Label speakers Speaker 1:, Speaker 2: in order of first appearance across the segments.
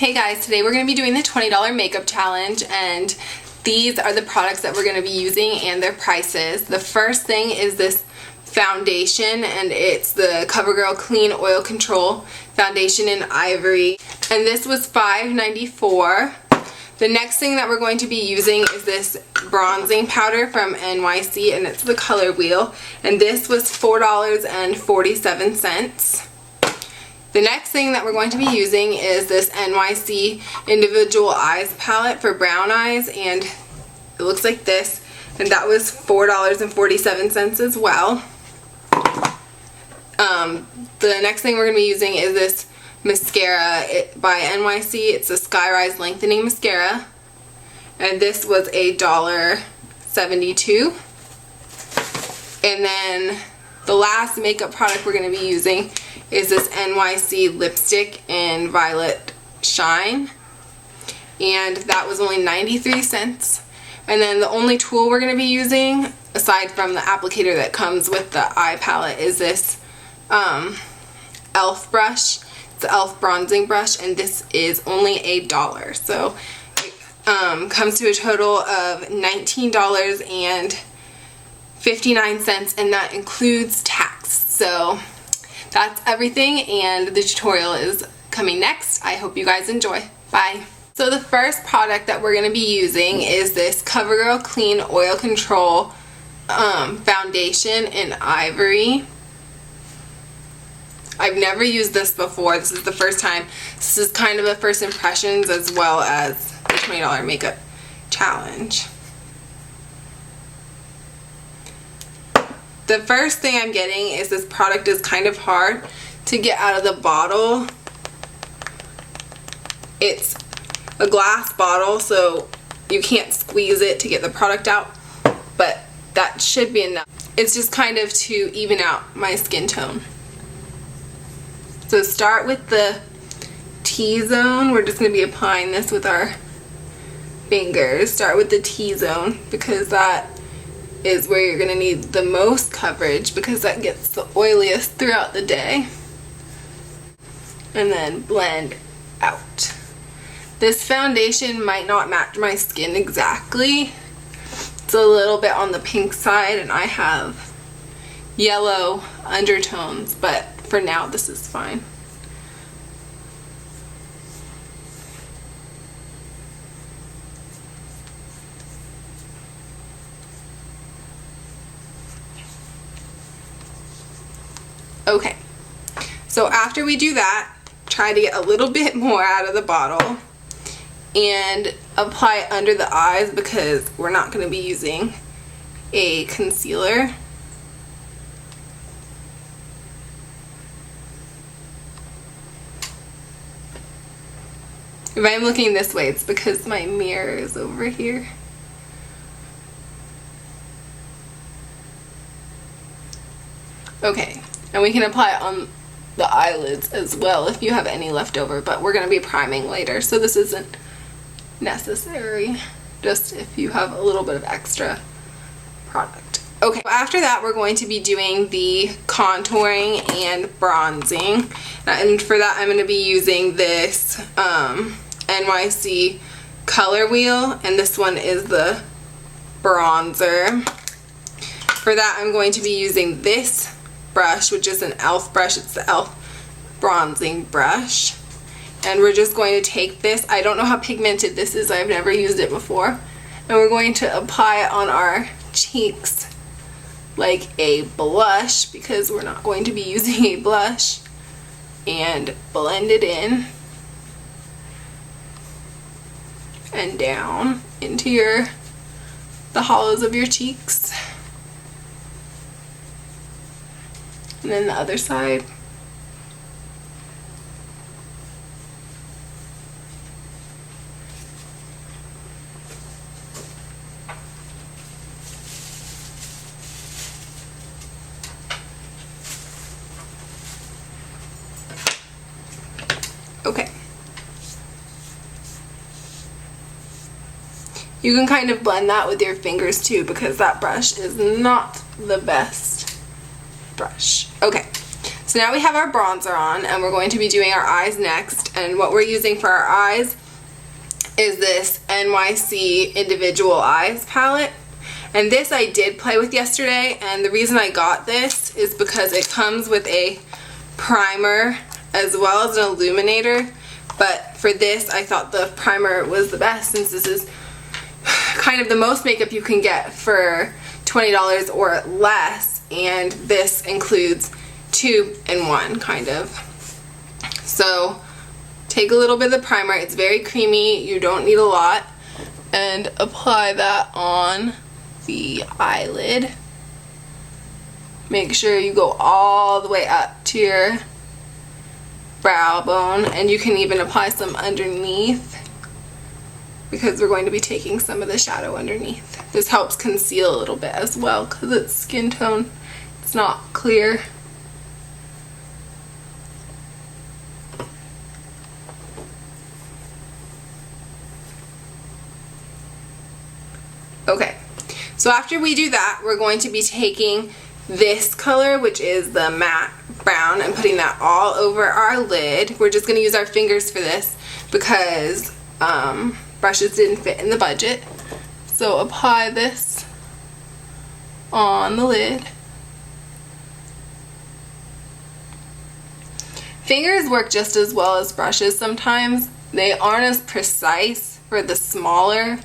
Speaker 1: Hey guys, today we're going to be doing the $20 makeup challenge, and these are the products that we're going to be using and their prices. The first thing is this foundation, and it's the Cover Girl Clean Oil Control Foundation in Ivory, and this was $5.94. The next thing that we're going to be using is this bronzing powder from NYC, and it's the color wheel, and this was $4.47. The next thing that we're going to be using is this NYC Individual Eyes palette for brown eyes, and it looks like this, and that was $4.47 as well. The next thing we're going to be using is this mascara by NYC. It's a Skyrise Lengthening Mascara, and this was $1.72. And then the last makeup product we're going to be using is this NYC lipstick in Violet Shine, and that was only 93 cents. And then the only tool we're going to be using, aside from the applicator that comes with the eye palette, is this E.L.F. brush. It's the E.L.F. bronzing brush, and this is only $1. So it comes to a total of $19.59, and that includes tax. So that's everything, and the tutorial is coming next. I hope you guys enjoy. Bye. So the first product that we're going to be using is this Cover Girl Clean Oil Control Foundation in Ivory. I've never used this before. This is the first time. This is kind of a first impressions as well as the $20 makeup challenge. The first thing I'm getting is this product is kind of hard to get out of the bottle. It's a glass bottle, so you can't squeeze it to get the product out, but that should be enough. It's just kind of to even out my skin tone. So start with the T-zone. We're just going to be applying this with our fingers. Start with the T-zone because that is where you're going to need the most coverage because that gets the oiliest throughout the day. And then blend out. This foundation might not match my skin exactly. It's a little bit on the pink side, and I have yellow undertones, but for now this is fine. Okay, so after we do that, try to get a little bit more out of the bottle and apply it under the eyes because we're not going to be using a concealer. If I'm looking this way, it's because my mirror is over here. Okay. And we can apply it on the eyelids as well if you have any left over, but we're going to be priming later, so this isn't necessary, just if you have a little bit of extra product. Okay, after that we're going to be doing the contouring and bronzing, and for that I'm going to be using this NYC color wheel, and this one is the bronzer. For that I'm going to be using this brush, which is an E.L.F. brush. It's the E.L.F. bronzing brush, and we're just going to take this. I don't know how pigmented this is. I've never used it before, and we're going to apply it on our cheeks like a blush because we're not going to be using a blush, and blend it in and down into the hollows of your cheeks. And then the other side. Okay. You can kind of blend that with your fingers too because that brush is not the best brush. Okay, So now we have our bronzer on, and we're going to be doing our eyes next. And what we're using for our eyes is this NYC Individual Eyes palette. And this I did play with yesterday, and the reason I got this is because it comes with a primer as well as an illuminator. But for this, I thought the primer was the best, since this is kind of the most makeup you can get for $20 or less, and this includes 2 in 1 kind of. So take a little bit of the primer. It's very creamy, you don't need a lot, and apply that on the eyelid. Make sure you go all the way up to your brow bone, and you can even apply some underneath, because we're going to be taking some of the shadow underneath. This helps conceal a little bit as well, because it's skin tone, it's not clear. Okay, so after we do that, we're going to be taking this color, which is the matte brown, and putting that all over our lid. We're just going to use our fingers for this because brushes didn't fit in the budget. So apply this on the lid. Fingers work just as well as brushes sometimes. They aren't as precise for the smaller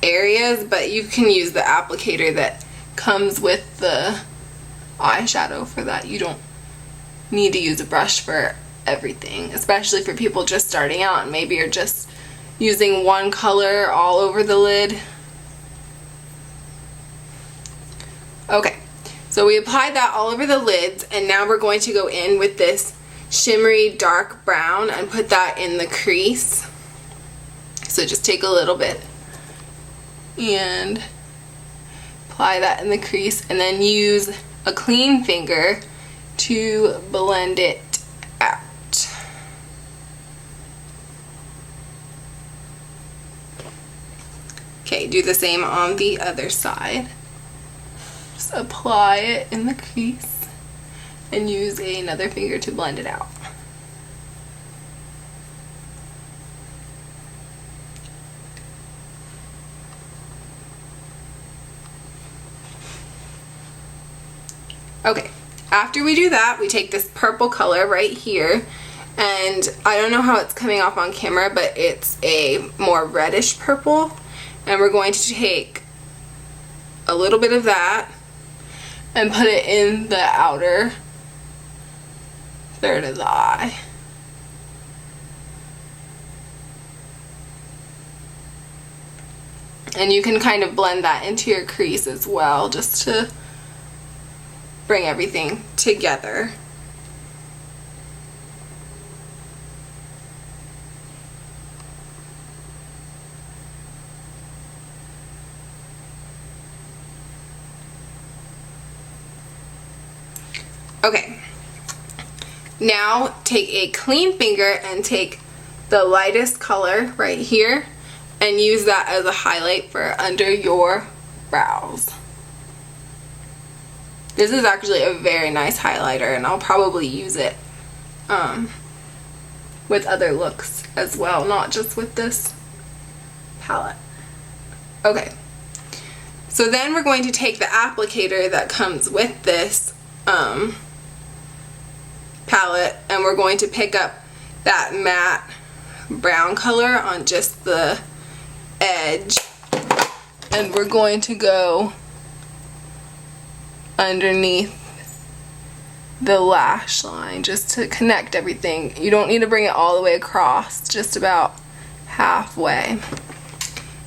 Speaker 1: areas, but you can use the applicator that comes with the eyeshadow for that. You don't need to use a brush for everything, especially for people just starting out and maybe you're just using one color all over the lid. Okay, so we applied that all over the lids, and now we're going to go in with this shimmery dark brown and put that in the crease. So just take a little bit and apply that in the crease, and then use a clean finger to blend it out. Okay, do the same on the other side. Just apply it in the crease and use another finger to blend it out. Okay, after we do that, we take this purple color right here, and I don't know how it's coming off on camera, but it's a more reddish purple, and we're going to take a little bit of that and put it in the outer third of the eye. And you can kind of blend that into your crease as well, just to bring everything together. Okay, now take a clean finger and take the lightest color right here and use that as a highlight for under your brows. This is actually a very nice highlighter, and I'll probably use it with other looks as well, not just with this palette. Okay, so then we're going to take the applicator that comes with this palette, and we're going to pick up that matte brown color on just the edge, and we're going to go underneath the lash line just to connect everything. You don't need to bring it all the way across, just about halfway,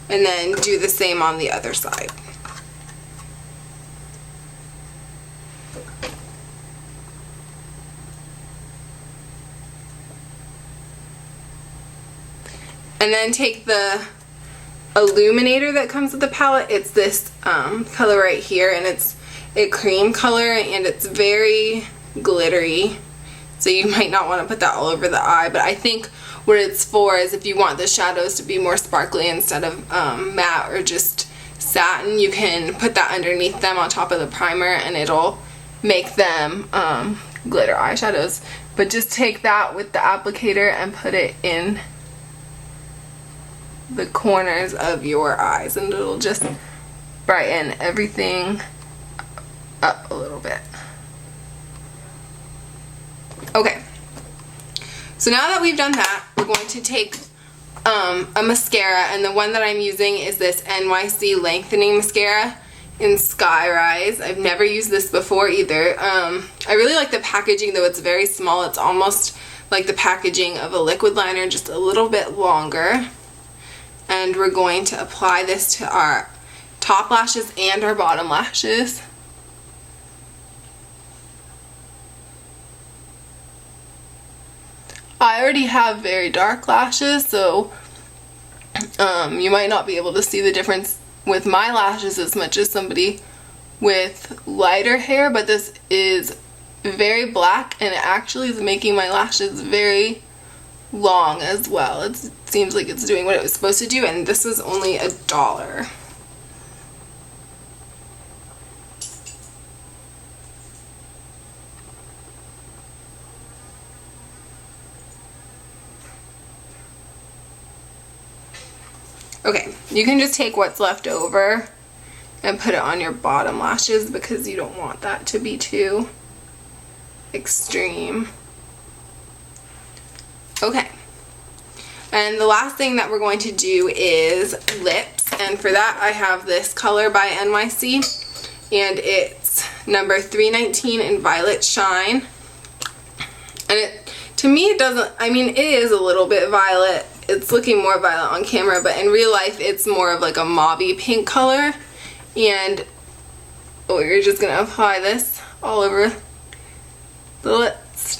Speaker 1: and then do the same on the other side. And then take the illuminator that comes with the palette. It's this color right here, and it's a cream color, and it's very glittery, so you might not want to put that all over the eye, but I think what it's for is if you want the shadows to be more sparkly instead of matte or just satin, you can put that underneath them on top of the primer, and it'll make them glitter eyeshadows, but just take that with the applicator and put it in the corners of your eyes, and it'll just brighten everything up a little bit. Okay, so now that we've done that, we're going to take a mascara, and the one that I'm using is this NYC lengthening mascara in Sky Rise. I've never used this before either. I really like the packaging, though it's very small. It's almost like the packaging of a liquid liner, just a little bit longer. And we're going to apply this to our top lashes and our bottom lashes. I already have very dark lashes, so you might not be able to see the difference with my lashes as much as somebody with lighter hair, but this is very black, and it actually is making my lashes very long as well. It seems like it's doing what it was supposed to do, and this was only $1. Okay, you can just take what's left over and put it on your bottom lashes because you don't want that to be too extreme. Okay, and the last thing that we're going to do is lips, and for that I have this color by NYC, and it's number 319 in Violet Shine. And to me it doesn't, I mean, it is a little bit violet. It's looking more violet on camera, but in real life it's more of like a mauvey pink color. And you're just gonna apply this all over the lips.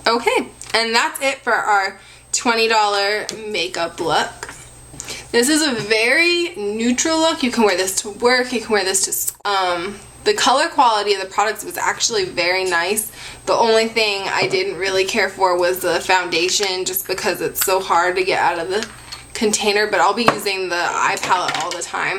Speaker 1: Okay, and that's it for our $20 makeup look. This is a very neutral look. You can wear this to work, you can wear this to school. The color quality of the products was actually very nice. The only thing I didn't really care for was the foundation, just because it's so hard to get out of the container, but I'll be using the eye palette all the time.